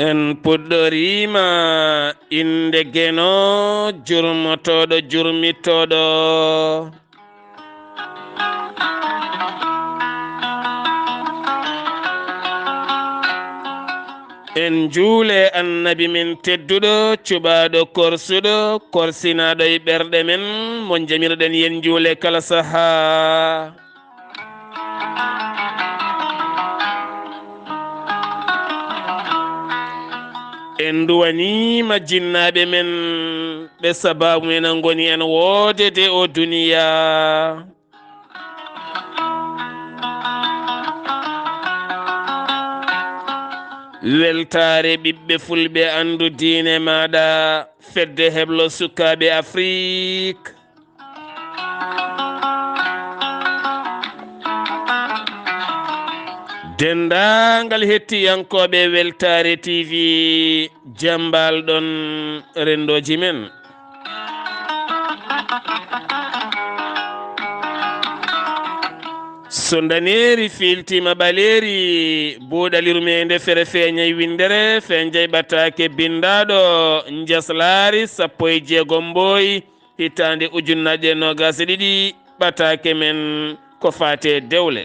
en puɗɗorima inde geno jurmotoɗo jurmitoɗo en juule annabi min tedduɗo cuɓaɗo korsuɗo korsinaɗo e ɓerɗe men mo jamirɗen yen juule kala saha. en duwanima jinnaɓe men ɓe sababu men goni en woodede o duniya. weltaare ɓiɓɓe fulɓe andu diine maɗa fedde heblo sukaɓe Afrique. dendagal hettiyankoɓe weltaare TV jambal ɗon rendoji men. so daneri filtima ɓaleri buuɗal yurmeende fere feeñay windere feñjay ɓataake bindaɗo njeslaare 16 mbooy hitande ujunnaje 22 ɓataake men ko faate Dewle.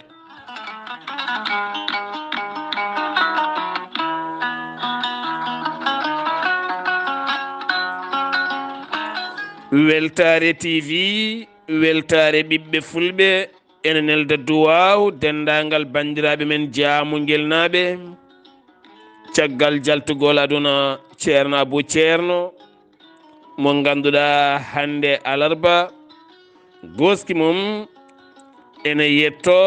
weltaare TV weltaare ɓiɓɓe fulɓe ene nelda duwaw dendagal bandiraɓe men jaamugel naɓe caggal jaltugol aduna ceerno abou ceerno mo ganduɗa hannde alarba goski mum ene yetto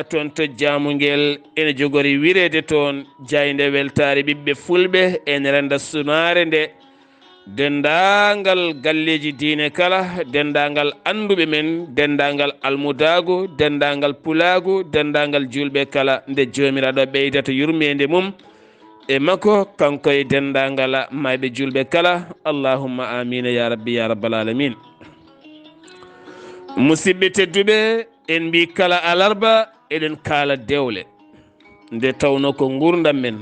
toon to jaamugel ene jogori wirede toon jayde weltaare ɓiɓɓe fulɓe ene renda sunare nde dendagal galleji diine kala dendagal anduɓe men dendagal almudago dendagal pulago dendagal julɓe kala nde jomiraɗo ɓeydata yurmede mum e makko kanko e dendagal mayɓe julɓe kala. Allahumma amina ya rabbi ya rabbal alamin. musidɓe tedduɓe en mbi kala alarba eɗen kaala dewle nde tawno ko gurdam men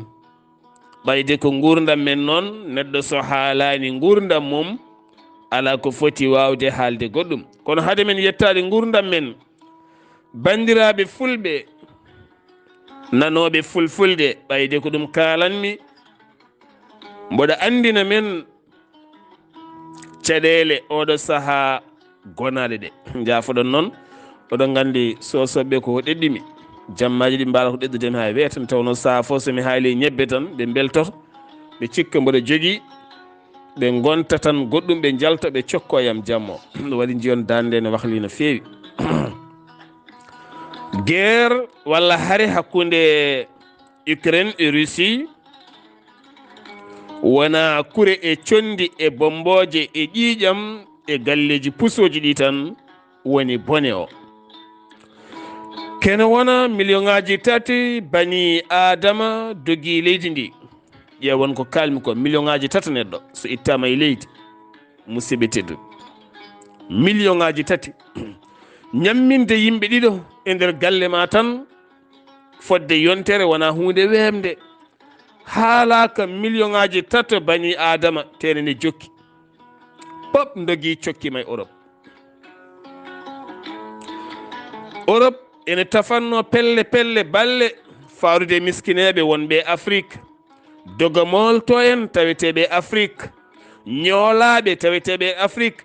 ɓayde ko gurdam men noon neɗɗo so haalani gurdam mum ala ko foti wawde haalde goɗɗum kono haade men yettade gurdam men bandiraɓe fulɓe nanoɓe fulfulde ɓayde ko ɗum kalanmi mboɗa andina men caɗele oɗo saaha gonaɗe ɗe jafoɗon noon oɗon gandi sosoɓe ko ɗeɗɗimi jammaji ɗi mbara ko ɗeddudemi ha wiya tan tawno saha fo somi haali ñebbe tan ɓe beltoto ɓe cikka mboɗo jogui ɓe gonta tan goɗɗum ɓe jalta ɓe cokkoyam jammo ɗum waɗi jiyon dande ne wahli no fewi. guerre walla haare hakkude Ukraine e Russie wona kure e condi e bomboje e ƴiƴam e galleji pusoji ɗi tan woni bone o. kene wona million ngaji 3 bani adama dogui leydi ndi ƴewon ko kalmi ko million ngaji 3 neɗɗo so ittama e leydi musidɓe teddu million ngaji 3 ñamminde yimɓe ɗiɗo e nder galle ma tan fodde yontere wona hunde wemde haalaka million ngaji 3 bani adama tenene jokki pop dogui cokkima e Europe ene tafanno pelle pelle balle faarude miskineɓe wonɓe Afrique dogomol to en taweteɓe Afrique ñoolaɓe taweteɓe Afrique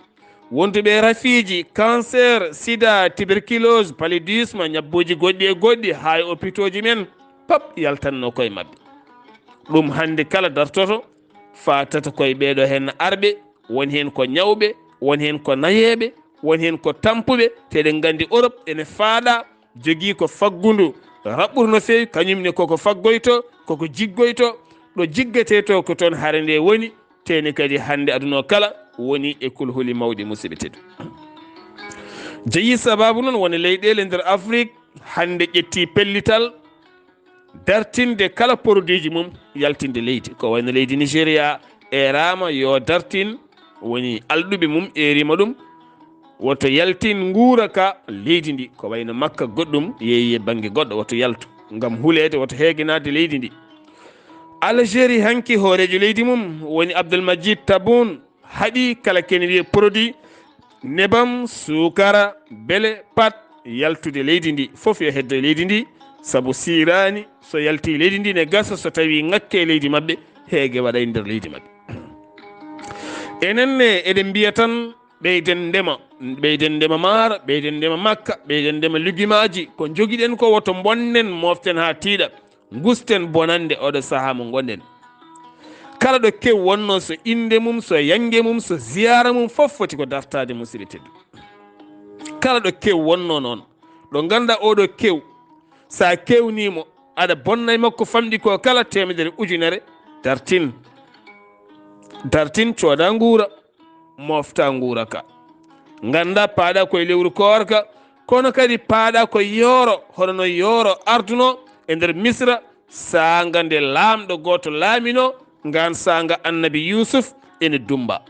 wontuɓe rafiji cancer sida tuberculose paludisme ñabbuji goɗɗi e goɗɗi ha e hôpitaux ji men pop yaltanno koye mabɓe ɗum hande kala dartoto fatata koye ɓeɗo hen arɓe woni hen ko ñawɓe woni hen ko nayeɓe woni hen ko tampuɓe teɗen gandi Europe ene faaɗa jogui ko faggudu raɓɓudu no fewi kañumne koko faggoyto koko jiggoyto ɗo jiggete to ko toon haare nde woni teni kadi hande aduna kala woni e kulhuli mawɗi musidɓe teddu jeeyi sababu noon woni leyɗele nder Afrique hande ƴetti pellital dartinde kala produit ji mum yaltinde leydi ko wayno leydi Nigéria e rama yo dartin woni alɗuɓe mum erima ɗum woto yaltin guura ka leydi ndi ko wayno makka goɗɗum yeeyi e banggue goɗɗo woto yaltu gam hulede woto heeguinade leydi ndi Algérie hanki hoorejo leydi mum woni Abdoulmajid Taboun haɗi kala kene wiye produit nebam sukara bele pat yaltude leydi ndi fof yo heddo leydi ndi sabu sirani so yalti leydi ndi ne gasa so tawi ngakke leydi mabɓe heege waɗa e nder leydi mabɓe. Enenne eɗen mbiya tan ɓeyden ndema maaro ɓeyden ndema makka ɓeyden ndema lugumaji ko joguiɗen ko woto bonnen moften ha tiiɗa gusten bonande oɗo saaha mo gonɗen. Kala ɗo kew wonno so inde mum so yangue mum so ziyara mum fof foti ko dartade musidɓe teddu. Kala ɗo kew wonno noon ɗo ganduɗa oɗo kew sa kewnimo aɗa bonna e makko famɗi ko kala temedere ujunere dartin cooda nguura mofta nguura ka ganda paaɗa koye lewru koorka kono kadi paaɗa ko yooro hoɗono yooro arduno e nder misra sanga nde laamɗo goto laamino ngan sanga annabi yusuf ene dumba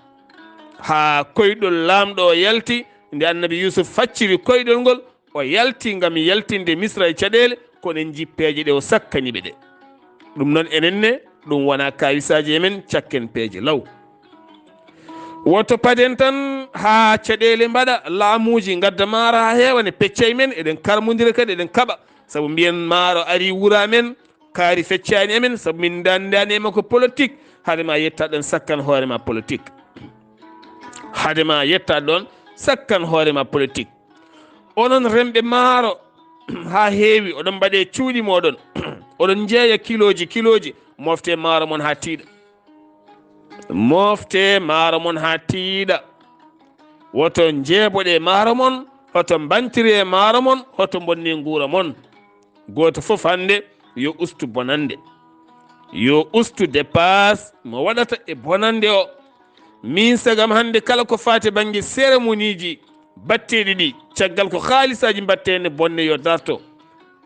ha koyɗol laamɗo o yalti nde annabi yusuf facciri koyɗol ngol o yalti ngam yaltinde misra e caɗele kono en jippeje ɗe o sakkaniɓe ɗe. ɗum noon enenne ɗum wona kawisaji emen cakken peeje law woto paden tan ha caɗele mbaɗa laamuji gadda maaro ha heewa ne peccay men eɗen karmodira kadi eɗen kaɓa saabu mbiyen maaro ari wura men kaari feccani emen saabu min dandanima ko politique hadema yetta ɗon sakkan hoorema politique hadema yetta ɗon sakkan hoorema politique. Onon remɓe maaro ha heewi oɗon mbaɗe cuuɗi moɗon oɗon jeeya kiloji mofte maaro mon ha tiiɗa mofte maaro mon ha tiiɗa woto jeeboɗe maaro mon hoto bantiri e maaro mon hoto bonni nguura mon. Goto fof hande yo ustu bonande yo ustu dépasse mo waɗata e bonande o. Min sagam hande kala ko fate banggue cérémonie ji batteɗi ɗi caggal ko haalisaji battene bonne yo darto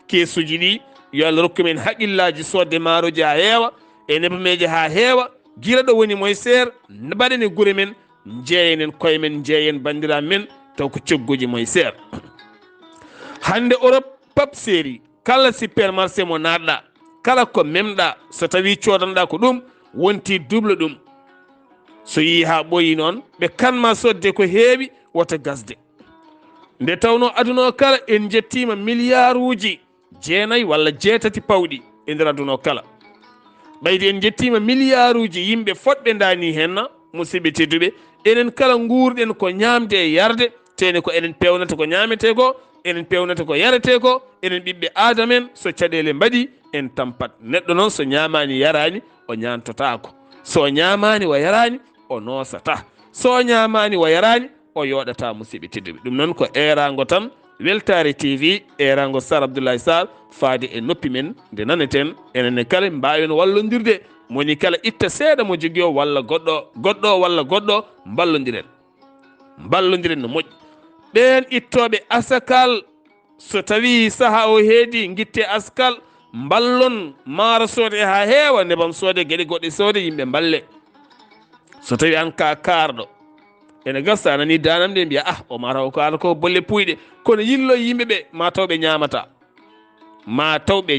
kesuji ɗi yo Allah rokkumen haqqillaji sodde maaroji ha heewa e nebameji ha heewa guila ɗo woni moye seer mbaɗen e guure men jeeyenen koye men jeeyen bandiraɓe men taw ko cogguji moye seer. Hande Europe pap séri kala supermarché mo natɗa kala ko memɗa so tawi codanɗa ko ɗum wonti double ɗum so yi ha ɓoyi noon ɓe kanma sodde ko heewi wota gasde nde tawno aduna o kala en jettima milliard uji 9 walla 7 pawɗi e nder aduna o kala ɓayde en jettima milliard uji yimɓe fodɓe dani henna musidɓe tedduɓe enen kala guurɗen ko ñamde e yarde tene ko enen pewnata ko ñamete ko enen pewnata ko yarete ko enen ɓiɓɓe adamen so caɗele mbaɗi en tampat neɗɗo noon so ñamani yarani o ñantotako so ñamani o yarani o nosata so ñamani o yarani o yoɗata musidɓe tedduɓe. ɗum noon ko erago tan Weltaare TV erago Saar Abdullaahi Saar faade e noppi men nde naneten enenne kala mbawen wallodirde moni kala itta seeɗa mo jogui o walla goɗɗo walla goɗɗo mballodiren no moƴƴi. ɓen ittoɓe asakal so tawi saaha o heedi guitte askal mballon maaro soode ha heewa nebam soode gueɗe goɗɗe soode yimɓe mballe. So tawi an ka karɗo ene gasta nani danam nde mbiya o mataw ko ala ko bolle puyɗe kono yillo yimɓeɓe ma taw ɓe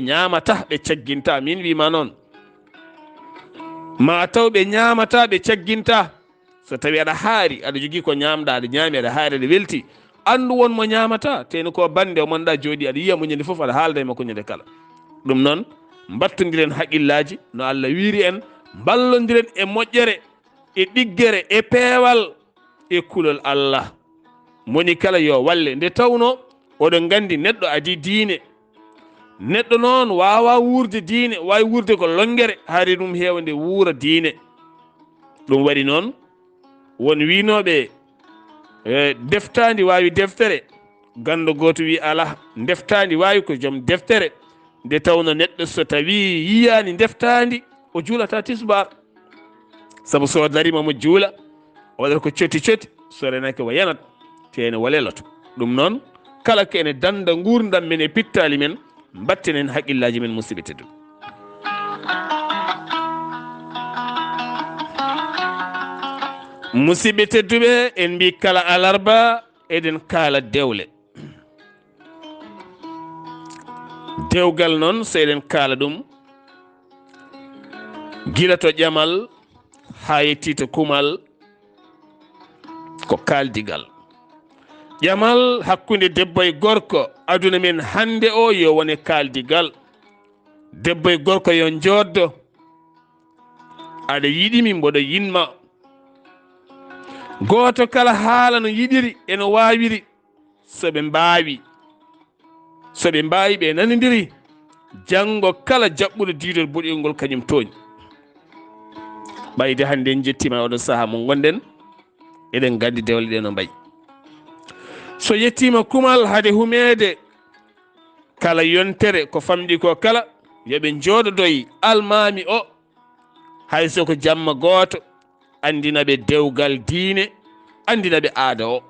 ñamata ɓe cagginta. Min wima noon ma taw ɓe ñamata ɓe cagginta. So tawi aɗa haari aɗa jogui ko ñamɗa aɗa ñaami aɗa haari aɗa welti andu won mo ñamata teni ko bande o monɗa jooɗi aɗa yiya mo ñande foof aɗa haalda e makko ñande kala. ɗum noon battodiren haqqillaji no Allah wiiri en ballodiren e moƴƴere e ɗiggere e peewal e kulol Allah moni kala yo walle nde tawno oɗon gandi neɗɗo adi diine neɗɗo noon wawa wurde diine wawi wurde ko longere haari ɗum heewa nde wuura diine. ɗum waɗi noon won winoɓe deftandi wawi deftere gando goto wi ala deftandi wawi ko joom deftere nde tawno neɗɗo so tawi yiyani deftandi o juulata tisbar saabu so darima mo juula o waɗata ko cotti so renake o yanat tene waleloto. ɗum noon kala ko ene danda gurdam men e pittali men battenen haqqillaji men musidɓe tedduɓe. musidɓe tedduɓe en mbi kala alarba eɗen kaala dewle. dewgal noon so eɗen kaala ɗum gila to ƴamal ha yetti to kumal ko kaldigal. ƴamal hakkunde debbo e gorko aduna men hannde o yo wone kaldigal. debbo e gorko yo joddo, aɗa yiɗimi mboɗo yinma. goto kala haala no yiɗiri eno wawiri soɓe mbawi ɓe nanodiri janggo kala jaɓɓuɗo diidol boɗiyol ngol kañum tooñi. ɓayde hannde en jettima oɗon saaha mo gonɗen eɗen gandi dewle ɗe no mbayi. so yettima kumal hade humede kala yontere ko famɗi ko kala yoɓe jooɗodoyi almami o hayso ko jamma goto andinaɓe dewgal diine, andinaɓe aada o.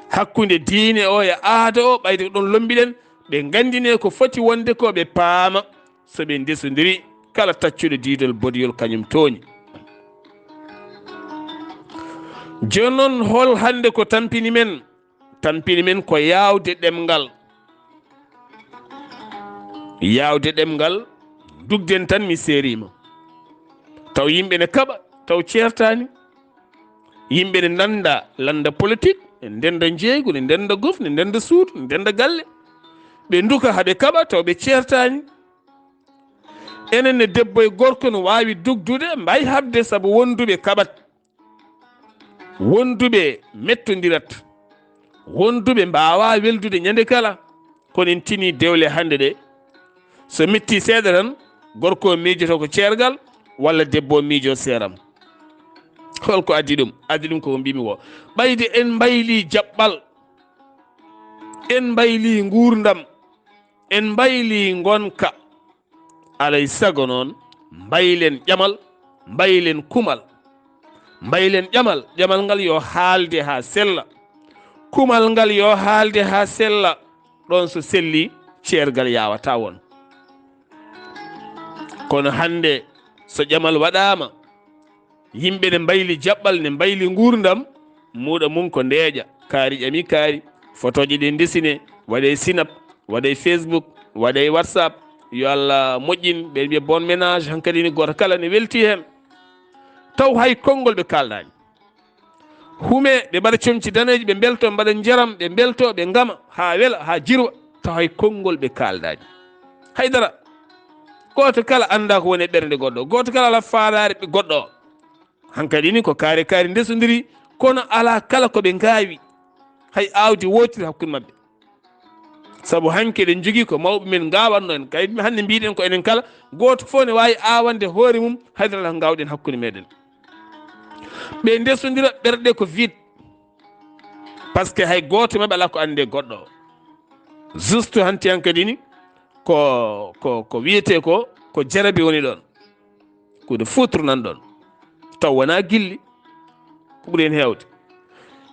hakkunde diine o e aada o ɓayde ɗon lombiɗen ɓe gandine ko foti wonde ko ɓe paama so ɓe ndesodiri kala taccuɗo diidol bodiyol kañum tooñi. joni noon hol hannde ko tampini men ko yawde ɗemgal. yawde ɗemgal dugden tan mi seerima taw yimɓe ne kaɓa taw ceertani. yimɓe ne nanda landa politique, ne ndenda jeeygu, ne ndenda gof, ne ndenda suudu, ne ndenda galle. ɓe duka haɓe kaɓa taw ɓe ceertani. enen ne debbo e gorko no wawi dugdude mbawi habde saabu wonduɓe kaɓat, wonduɓe mettodirat, wonduɓe mbawa weldude ñande kala. kono en tini dewle hannde ɗe so metti seeɗa tan gorko o miijoto ko ceergal walla debbo o miijo seeram. holko addi ɗum koko mbimi ko ɓayde en mbayli jaɓɓal, en mbayli gurdam, en mbayli gonka. alay sago noon mbaylen ƴamal, mbaylen kumal, mbaylen ƴamal ngal yo haalde ha sella, kumal ngal yo haalde ha sella. ɗon so selli ceergal yawata won. kono hannde so ƴamal waɗama yimɓe ne mbayli jaɓɓal, ne mbayli gurdam, muɗa mum ko ndeeƴa kaari ƴami kaari, photoji ɗi desine waɗe sinap, waɗe facebook, waɗe whatsapp. yo Allah moƴƴin ɓe mbiya bon ménage. hankkadi ni goto kala ne welti hen taw hay konngol ɓe kaldani. hume ɓe mbaɗa comci daneji, ɓe belto, mbaɗa jaram, ɓe belto, ɓe gama ha wela ha jirwa taw hay konngol ɓe kaldani haydara. goto kala anda ko woni e ɓernde goɗɗo, goto kala ala faadare goɗɗo o. hankkadi ni ko kaari ndesodiri kono ala kala koɓe gawi hay awdi wotiri hakkude mabɓe. saabu hanke eɗen jogui ko mawɓe men gawanno en. kayit hande mbiɗen ko enen kala goto fof ne wawi awande hoore mum haydara ko gawɗen hakkude meɗen. ɓe ndesodira ɓerɗe ko vide par ce que hay goto mabɓe ala ko ande goɗɗo o. juste hanti hankkadi ni ko wiyete ko jarabi woni ɗon, kude futre nan ɗon taw wona gilli ko ɓuuri hen hewde.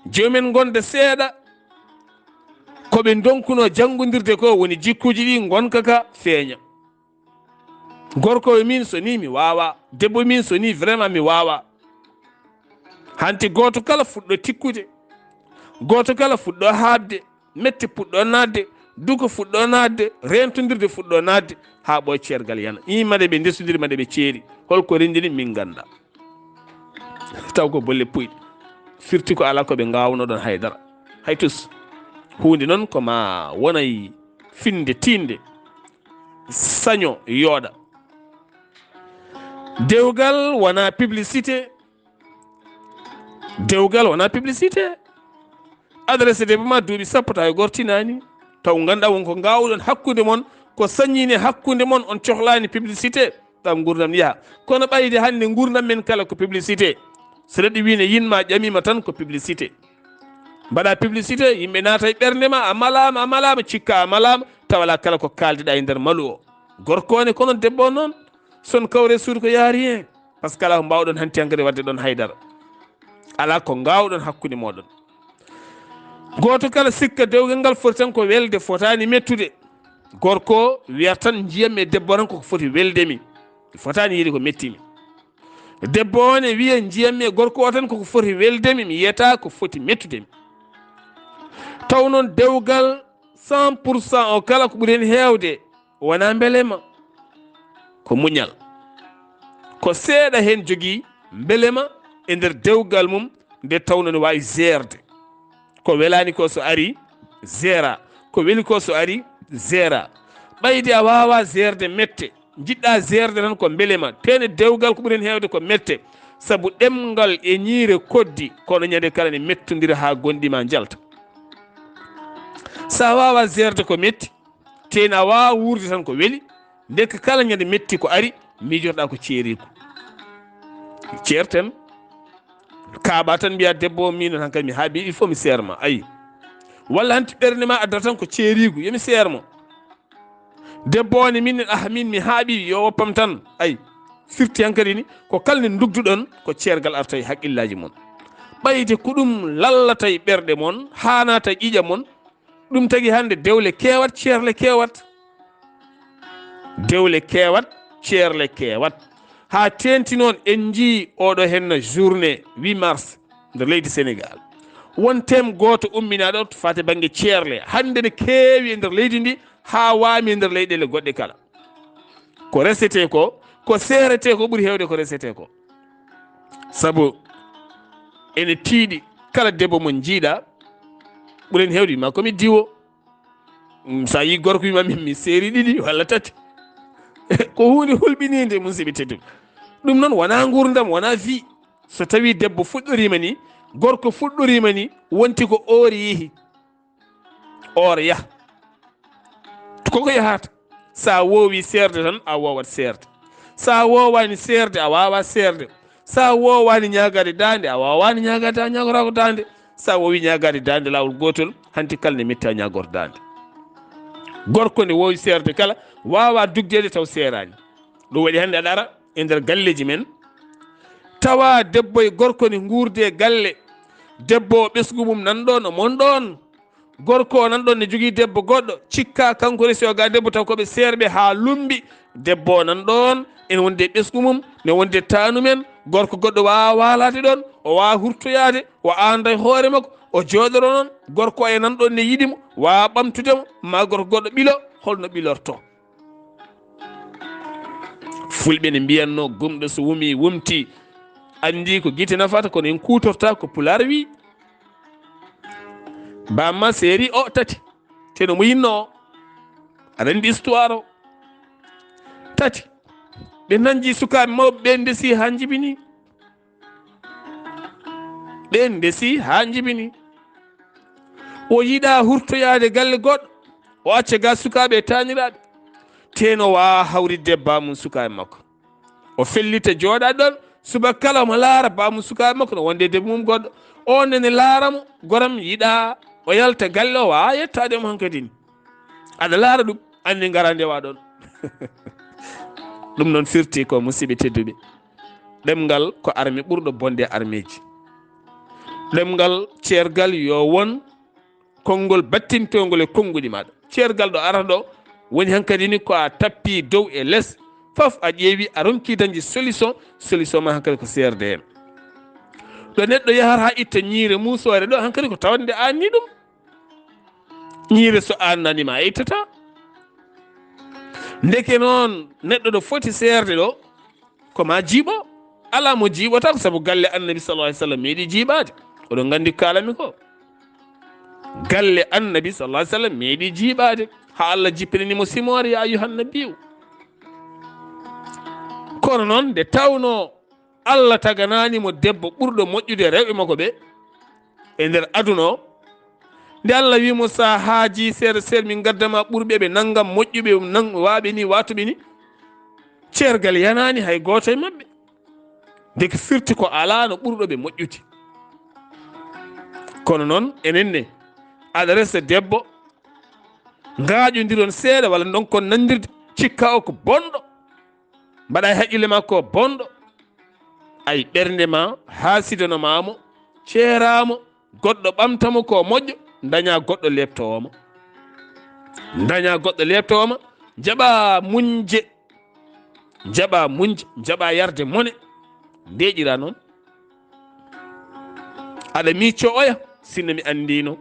jomumen gonde seeɗa koɓe donkuno janggodirde ko woni jikkuji ɗi gonka ka feeña. gorko e min so ni mi wawa, debbo min so ni vraiment mi wawa. hanti goto kala fuɗɗo tikkude, goto kala fuɗɗo habde, metti puɗɗo nadde, duko fuɗɗo nadde, rentodirde fuɗɗo nadde ha ɓoy ceergal yana. imaɗe ɓe ndesodiri maɗe ɓe ceeri holko rendini min ganda. taw ko bolle puyɗe firti ko ala koɓe gawno ɗon haydara hay tus. hunde noon koma wonay finde tinde saño yooɗa. dewgal wona publicité, dewgal wona publicité. adresse de ma duuɓi sappo taw e gortinani taw ganduɗa wonko gawɗon hakkude mon ko saññine hakkude mon, on cohlani publicité ɗam gurdam yaha. kono ɓayde hande gurdam men kala ko publicité. so neɗɗo wi ne yinma ƴamima tan ko publicité. mbaɗa publicité yimɓe naata e ɓernde ma, a malama cikka a malama taw ala kala ko kaldiɗa e nder malu o. gorko ne kono debbo noon son kawre suudu ko yaari hen par ce que ala ko mbawɗon hanti hankadi wadde ɗon haydara, ala ko gawɗon hakkude moɗon. goto kala sikka dewgal ngal foti tan ko welde, fotani mettude. gorko wiyata tan jiyam e debbo tan koko foti weldemi, fotani yiide ko mettimi. debbo o ne wiya jiyammi e gorko o tan koko foti weldemi, mi yiyata ko foti mettudemi. taw noon dewgal 100% o kala ko ɓuuri hen hewde wona beelema ko muñal. ko seeɗa hen jogii mbelema e nder dewgal mum nde tawno ne wawi gerde. Ko welani ko so ari gera, ko weli ko so ari gera. ɓayde a wawa gerde mette, jiɗɗa gerde tan ko mbelema. Tene dewgal ko ɓuuri hen hewde ko mette, saabu ɗemgal e ñiire koddi, kono ñande kala ne mettodira ha gonɗima jalta. sa wawa gerde ko metti, tene a wawa wurde tan ko weeli, ndekka kala ñande metti ko ari mijotoɗa ko ceeriku. ceerten kaaɓa tan mbiya debbo mino tan kadi mi haaɓi il faut mi seerma. ayi walla hanti ɓernde ma addata tan ko ceerigu yomi seermo. debbo o ne min min mi haaɓi yo woppam tan. ayi firti hankadi ni ko kalne dugduɗon ko ceergal arta e haqqillaji mon. ɓayde ko ɗum lallata e ɓerɗe mon, hanata e ƴiƴa mon. ɗum tagi hande dewle kewat, ceerle kewat. dewle kewat, ceerle kewat. ha tenti noon en jii oɗo henno journée 8 mars nder leydi Sénégal. won thème goto umminaɗo to fate banggue ceerle. hande ne keewi e nder leydi ndi ha wami e nder leyɗele goɗɗe kala. ko resete ko serete ko ɓuuri hewde ko resete ko. saabu ene tiiɗi kala debbo mo jiiɗa ɓuuren hewde wima komi diwo. sa yi gorko wima mi seeri ɗiɗi walla tati ko hunde hulɓinide musidɓe tedduɓe. ɗum noon wona gurdam, wona vie. so tawi debbo fuɗɗorima ni, gorko fuɗɗorima ni, wonti ko or yeehi or yaha koko yahata. sa wowi serde tan a wowat serde, sa wowani serde a wawa serde, sa wowani ñagade dande a wawani ñagade, a ñagorako dande. sa wowi ñagade dande lawol gotol, hanti kala ne metti a ñagor dande. gorko nde wowi serde kala wawa dugdede taw serani. ɗum waɗi hande aɗa ara e nder galleji men, tawa debbo e gorko ne guurde galle. debbo o ɓesgu mum nanɗon o monɗon, gorko o nanɗon ne jogui debbo goɗɗo, cikka kanko resi o ga debbo taw koɓe serɓe ha lumbi. debbo o nanɗon ene wonde ɓesgu mum, ne wonde tanu men. gorko goɗɗo wawa walade ɗon, o wawa hurtoyade, o anda e hoore makko, o jooɗoro noon. gorko e nanɗon ne yiɗimo, wawa ɓamtudemo, ma gorko goɗɗo ɓilo, holno ɓilorto. fulɓe ne mbiyanno gumɗo so wumi wumti andi ko guite nafata, kono en kutorta ko pulaar wi. bamma séri o tati teno mo yinno o, aɗa andi histoire o. tati ɓe nanji sukaɓe mawɓe ɓe ndesi ha jibini, ɓe ndesi ha jibini. o yiɗa hurtoyade galle goɗɗo, o acca ga sukaɓe taniraɓe, teno wawa hawridde bamum sukaɓe makko. o fellita jooɗa ɗon, subaka kala mo laara bamum sukaɓe makko no wonde debbo mum goɗɗo. on nene laaramo, goram yiɗa o yalta galle o, wawa yettademo hankadi ni. aɗa laara ɗum andi gara ndewa ɗon. ɗum noon firti ko musidɓe tedduɓe, ɗemgal ko arme ɓurɗo bonde armeji. ɗemgal ceergal yo won konngol battintogol e konnguɗi maɗa. ceergal ɗo arata ɗo woni hankadi ni ko a tappi dow e less foof a ƴeewi a ronki dañde solution ma hankadi ko serde hen. ɗo neɗɗo yahata ha itta ñiire musore ɗo hankadi ko tawande anni ɗum. ñiire so annanima a ittata. ndeke noon neɗɗo ɗo foti serde ɗo koma jiiɓo. ala mo jiiɓota, saabu galle annabi sallallahu alaihi wasallam meeɗi jiiɓade. oɗon gandi kalami ko galle annabi sallallahu alaihi wasallam meeɗi jiiɓade ha Allah jippinanimo simore ya ayyuhan nabiyyu. kono noon nde tawno Allah tagananimo debbo ɓurɗo moƴƴude rewɓe makko ɓe e nder aduna o, nde Allah wimo sa haaji seeɗa seeɗa min gaddama ɓurɓe ɓe naggam moƴƴuɓe waɓe ni watuɓe ni, ceergal yanani hay goto e mabɓe. deke firti ko ala no ɓurɗo ɓe moƴƴude. kono noon enenne aɗa resa debbo gaƴodiron seeɗa walla ɗon kon nandirde, cikka o ko bonɗo, mbaɗa e haqqille ma ko bonɗo. ay ɓernde ma hasidanomamo, ceeramo, goɗɗo ɓamtamo ko moƴƴo, daña goɗɗo leptowoma, daña goɗɗo leptowoma. jaɓa munje, jaɓa munje, jaɓa yarde mone, ndeƴira noon. aɗa micco oya sinno mi andino,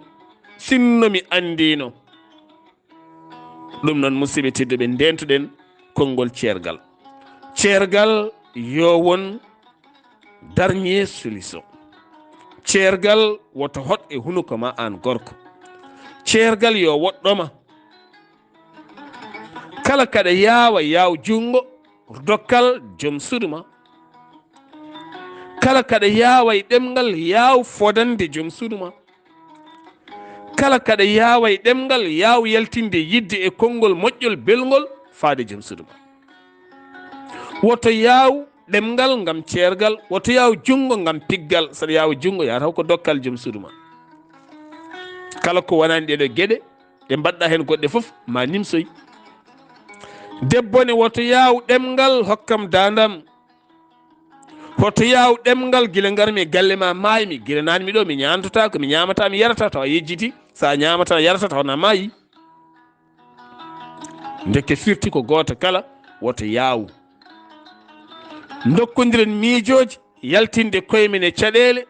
sinno mi andino. ɗum noon musidɓe tedduɓe, ndentuɗen konngol ceergal. ceergal yo won dernier solution. Ceergal woto hot e hunuko ma an gorko. Ceergal yo woɗɗoma. Kala kaɗa yawa yaw jungo dokkal joom suudu ma. Kala kaɗa yawa e ɗemgal yaw fodande joom suudu ma. Kala kaɗa yawa e ɗemgal yaw yaltinde yidde e konngol moƴƴol belgol faade joom suudu ma. Woto yaw ɗemgal ngam ceergal, woto yaw jungo ngam piggal. Saɗa yawa jungo yataw ko dokkal joom suudu ma. Kala ko wonani ɗeɗo gueɗe ɗe mbaɗɗa hen goɗɗe fof ma nimsoy. Debbo ne woto yaw ɗemgal hokkam dandam. Woto yaw ɗemgal gila garmi e galle ma maymi, gila nani miɗo mi ñantota ko mi ñamata mi yarata tawa yejjiti, sa ñamata yarata tawna maayi. Deke firti ko goto kala woto yaw. Dokkodiren miijoji yaltinde koyemen e caɗele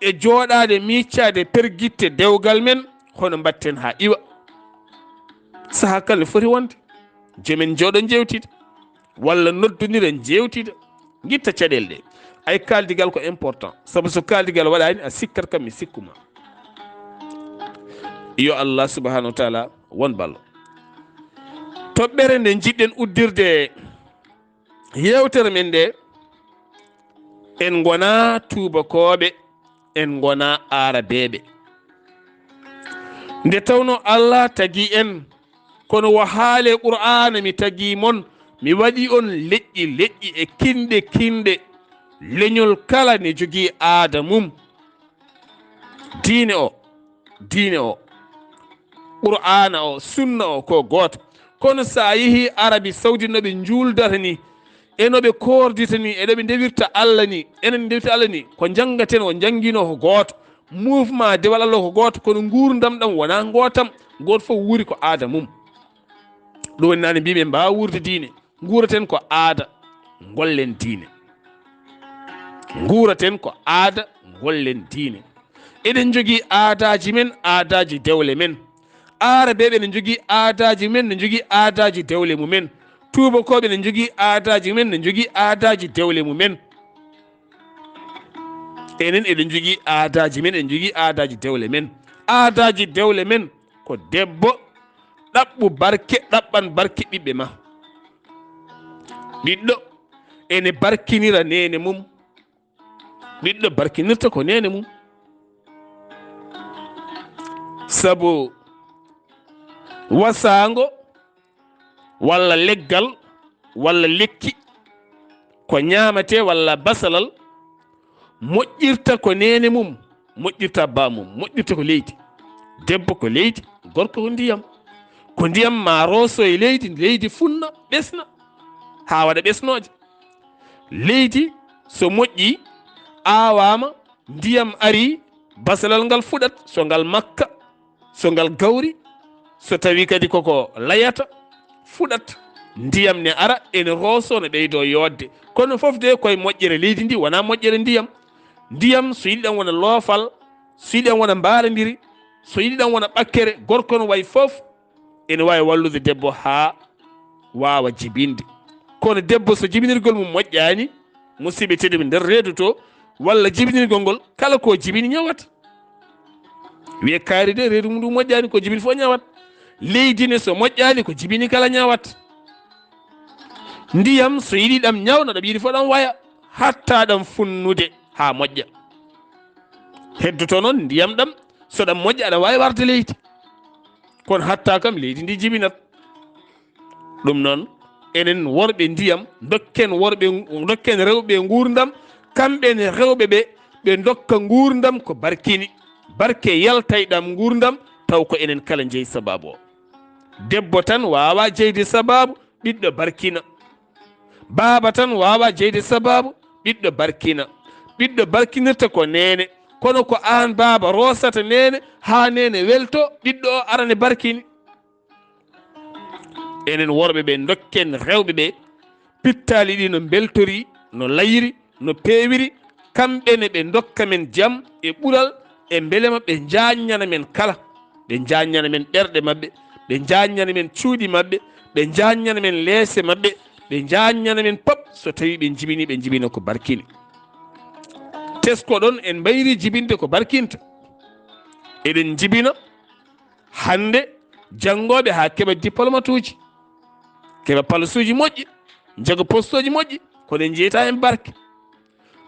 e jooɗade miccade pergitte dewgal men hono mbatten ha iwa. Saha kala foti wonde jomen jooɗo jewtida walla noddodiren jewtida guitta caɗele ɗe. Ay kaldigal ko important, sabu so kaldigal waɗani a sikkat kam mi sikkuma. Yo Allah subhanahu wa taala won ballo. Toɓɓere nde jiɗɗen uddirde yewtere men nde, en gona tubakoɓe, en gona arabeɓe. Nde tawno Allah tagi en kono wo haale qur'ana mi tagi mon, mi waɗi on leƴƴi e kinde leñol kala ne jogii aada mum. Diine o qur'ana o sunna o ko gooto. Kono sa yeehi arabi saudi noɓe juuldata ni e noɓe kordita ni e ɗoɓe ndewirta Allah ni, enen ndewirta Allah ni ko jangaten o jangino ko gooto, mouvement dewal Allah ko gooto, kono gurdam ɗam wona gootam, goto fof wuuri ko aada mum. ɗum woni nane mbiɓe mbawa wurde diine, guraten ko aada gollen diine. Guraten ko aada gollen diine. Eɗen jogii aadaji men, aadaji dewle men. Arabeɓe ne jogii aadaji men, ne jogii aadaji dewle mumen. Tubakoɓe ne jogii aadaji men, ne jogii aadaji dewle mumen. Enen eɗen jogii aadaji men, en jogii aadaji dewle men. Aadaji dewle men ko debbo ɗaɓɓu barke ɗaɓɓan barke ɓiɓɓe ma. Ɓiɗɗo ene barkinira nene mum. Ɓiɗɗo barkinirta ko nene mum. Sabu wasaango walla leggal walla lekki ko ñamate walla basalal moƴƴirta ko nene mum, moƴƴirta ba mum, moƴƴirta ko leydi. Debbo ko leydi, gorko ko ndiyam. Ko ndiyam ma roso e leydi funna ɓesna ha waɗa ɓesnoje. Leydi so moƴƴi awama, ndiyam ari, basalal ngal fuɗat, so ngal makka, so ngal gawri, so tawi kadi koko layata fuɗat, ndiyam ne ara ene roso ne ɓeydo yodde. Kono fof de koye moƴƴere leydi ndi, wona moƴƴere ndiyam. Ndiyam so yiɗi ɗam wona loofal, so yiɗi ɗam wona mbaradiri, so yiɗi ɗam wona ɓakkere, gorko no wayi fof ene wawi wallude debbo ha wawa jibinde. Kono debbo so jibinirgol mum moƴƴani, musidɓe tedduɓe nder reedu to, walla jibinirgol ngol kala ko jibini ñawat. Wiye kaari de reedu mum ndu moƴƴani, ko jibini fof ñawat. Leydi ne so moƴƴani ko jibini kala ñawat. Ndiyam so yiɗi ɗam ñawna, ɗam yiɗi fof ɗam waya hatta ɗam funnude ha moƴƴa. Heddoto noon ndiyam ɗam so ɗam moƴƴa aɗa wawi warde leydi, kono hatta kam leydi ndi jibinat. ɗum noon enen worɓe ndiyam dokken rewɓe gurdam, kamɓene rewɓe ɓe dokka gurdam ko barkini, barke yaltay ɗam gurdam taw ko enen kala jeeyi sababu o. Debbo tan wawa jeyde sababu, ɓiɗɗo barkina. Baaba tan wawa jeyde sababu, ɓiɗɗo barkina. Ɓiɗɗo barkinirta ko nene, kono ko an baaba rosata nene ha nene welto, ɓiɗɗo o arane barkini. Enen worɓe ɓe dokken rewɓe ɓe pittali ɗi no beltori, no layiri, no peewiri, kamɓene ɓe dokka men jaam e ɓural, e belema ɓe jaññana men kala. Ɓe jaññana men ɓerɗe mabɓe, ɓe jaññana men cuuɗi mabɓe, ɓe jaññana men leese mabɓe, ɓe jaññana men pop so tawi ɓe jibina ko barkini. tesko ɗon en mbayri jibinde ko barkinta, eɗen jibina hannde janngoɓe ha keɓa diplomate uji, keɓa palsuji moƴƴi, jaga postoji moƴƴi, koɗen jeyta hen barke.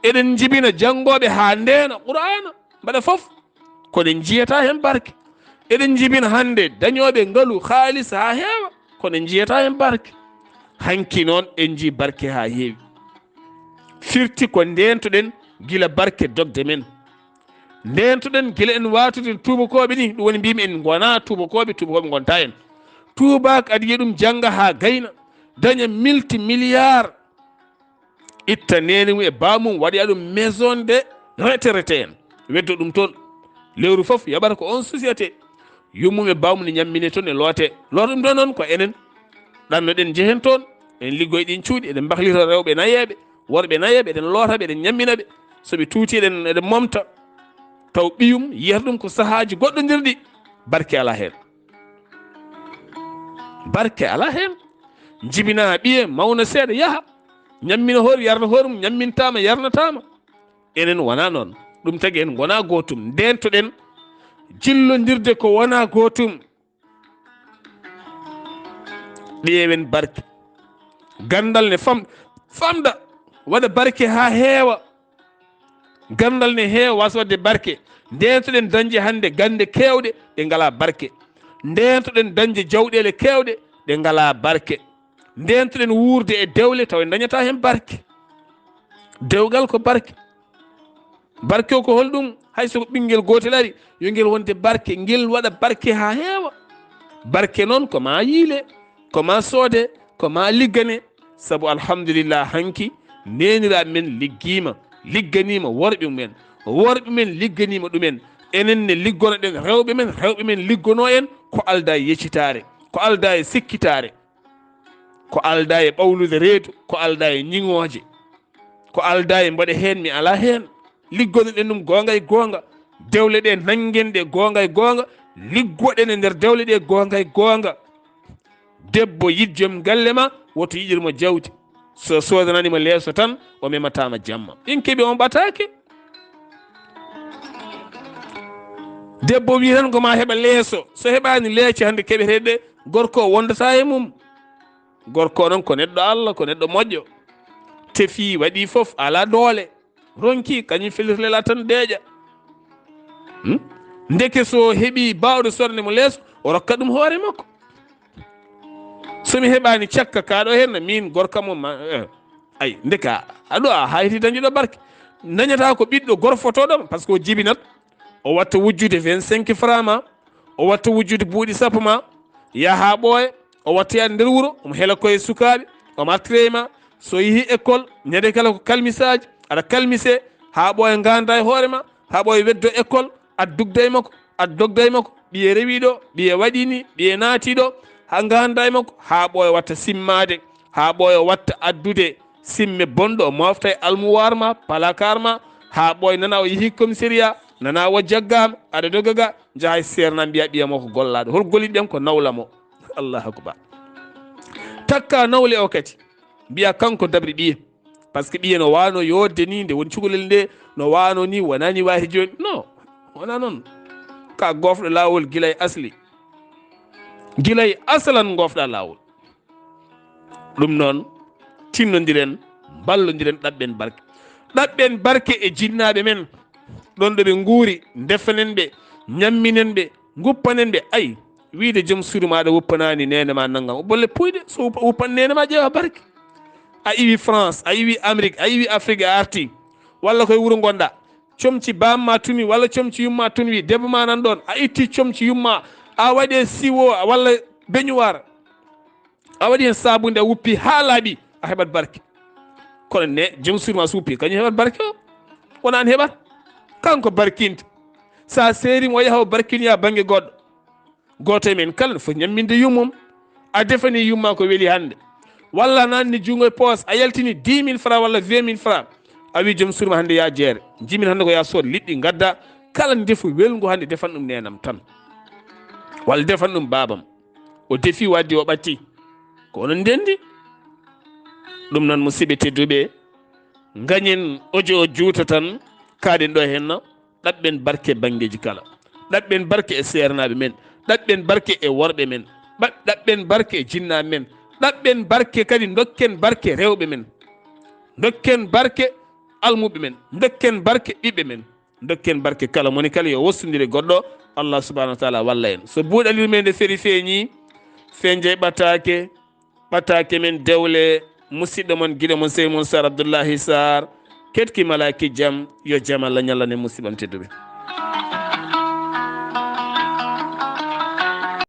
eɗen jibina janngoɓe ha ndena qur'ana mbaɗa fof, koɗen jiyata hen barke. eɗen jibina hannde dañoɓe ngaalu haalis ha heewa, koɗen jiyata hen barke. hanki noon en ji barke ha heewi. firti ko ndentoɗen gila barke dogde men, ndentoɗen gila en watude tubakoɓe ni. ɗum woni mbimi en gona tubakoɓe gonta en. tubak aɗa yiya ɗum jangga ha gayna, daña multimilliard, itta nene mum e bamum waɗoya ɗum maison de retraité en, weddo ɗum toon lewru foof yaɓata ko on société, yummum e bamum ne ñammine toon e loote ɗum ɗo noon ko enen ɗannoɗen jehen toon, en liggoye ɗin cuuɗi, eɗen mbahlita rewɓe nayeɓe worɓe nayeɓe, eɗen lootaɓe, eɗen ñamminaɓe. soɓe tuuti eɗen momta, taw ɓiyum yiyata ɗum ko sahaji goɗɗodirɗi. barke ala hen, barke ala hen. jibina ɓiye mawna seeɗa yaaha, ñammina hoore yarna hoore mum, ñammintama yarnatama. enen wona noon. ɗum tagi en gona gotum, ndentoɗen jillodirde ko wona gotum. ɗewen barke. gandal ne famda waɗa barke ha heewa. gandal ne heewa wasa wadde barke. ndentoɗen dañde hannde gande kewɗe ɗe ngala barke. ndentoɗen dañde jawɗele kewɗe ɗe ngala barke. ndentoɗen wuurde e dewle taw en dañata hen barke. dewgal ko barke. barke o ko holɗum? hayso ko ɓinguel gotel ari yo ngel wonde barke, ngel waɗa barke ha heewa. barke noon ko ma yiile, ko ma soode, ko ma liggane. saabu alhamdulillah hanki neniraɓe men ligganima worɓe men ligganima ɗumen. enen ne liggono ɗen rewɓe men liggono en ko alda e yeccitare, ko alda e sikkitare, ko alda e ɓawlude reedu, ko alda e ñiŋoje, ko alda e mbaɗa hen mi ala hen. liggono ɗen ɗum gonga e gonga. dewle ɗe nangen ɗe gonga e gonga, liggoɗen e nder dewle ɗe gonga e gonga. debbo yid joom galle ma woto yiɗirmo jawdi, so sodananimo leeso tan o mematama jamma. ɗin keeɓi on ɓataake. debbo wi tan koma heɓa leeso, so heɓani leece hande keɓeteɗe gorko o wondata e mum. gorko noon ko neɗɗo Allah, ko neɗɗo moƴƴo, tefi waɗi foof ala doole, ronki kañum felirlela tan deeƴa. ndeke so heeɓi bawɗo sorde mo leeso o rokka ɗum hoore makko. somi heɓani cakka kaɗo hen min gorka mum ay ndeka aɗo a hayti dañuɗo barke. dañata ko ɓiɗɗo gorfotoɗoma par ce que o jibinat, o watta wujjude 25 francs ma, o watta wujjude buuɗi sappo ma, yaha ɓooya, o watta yaade nder wuuro, omo heela koye sukaɓe, omo artire ma. so yeehi école ñande kala ko kalmisaji aɗa kalmise ha ɓooya ganda e hoorema, ha ɓooya weddo école aɗa dogda e makko. ɓiye rewi ɗo, ɓiye waɗi ni, ɓiye naati ɗo, ha ganda e makko, ha ɓooya watta simmade, ha ɓooya watta addude simme bonɗo, o mofta e almuwar ma, palakar ma, ha ɓooya nana o yeehi commissariat, nana wo jaggama, aɗa dogaga jaha e serna mbiya ɓiyamo ko gollaɗo. hol golliɗi ɓen ko nawlamo. allahu akbar. takka nawle o kadi mbiya kanko dabri ɓiye, par ce que ɓiye no wano yodde ni, nde woni cukalel nde no wano ni, wonani wati joni. non, wona noon. ka gofɗo lawol guilay asli, guilay asalan gofɗa lawol. ɗum noon tinnodiren, ballodiren, ɗaɓɓen barke e jinnaɓe men ɗon ɗo ɓe guuri. defanen ɓe, ñamminen ɓe, guppanen ɓe. ay wiide joom suudu maɗa wuppanani nene ma naggam, o bolle puyde. so wuppan nene ma ƴeewa barke. a iwi France, a iwi Amérique, a iwi Afrique, a arti walla koye wuuro gonɗa, comci bamma tumi walla comci yumma tumi, debbo ma nan ɗon, a itti comci yumma, a waɗi e siwo walla beñuwar, a waɗi hen sabunde, a wuppi ha laaɓi, a heɓat barke. kono ne joom suudu ma so wuppi kañum heɓat barke o, wonani heɓat. kanko barkinta, sa serimo o yaha o barkinoya banggue goɗɗo. goto e men kala fo ñamminde yummum. a defani yumma ko weeli hande, walla nanni jungo e poos, a yaltini 10 000 francs walla 20 000 francs, a wi joom suudu ma hande ya jeere, jimin hande ko ya sood liɗɗi gadda, kala defu welgu hande defan ɗum nenam tan, walla defan ɗum babam, o defi wadde o ɓatti, ko onon ndendi. ɗum noon musidɓe tedduɓe gañen audio o juuta tan kaaɗen ɗo henna ɗaɓɓen barke banggueji kala ɗaɓɓen barke e sernaɓe men ɗaɓɓen barke e worɓe men ɗaɓɓen barke e jinnaɓe men ɗaɓɓen barke kadi dokken barke rewɓe men dokken barke almuɓe men dokken barke ɓiɓɓe men dokken barke kala moni kala yo wossodiri goɗɗo Allah subahanahu wa taala walla en so buuɗal yurmede feeri feeñi feñje ɓataake men Dewle musidɗo mon guiɗo mon sey mon Saar Abdullaahi Saar ketki malaki jaam yo jaam Allah ñallane musidɓam tedduɓe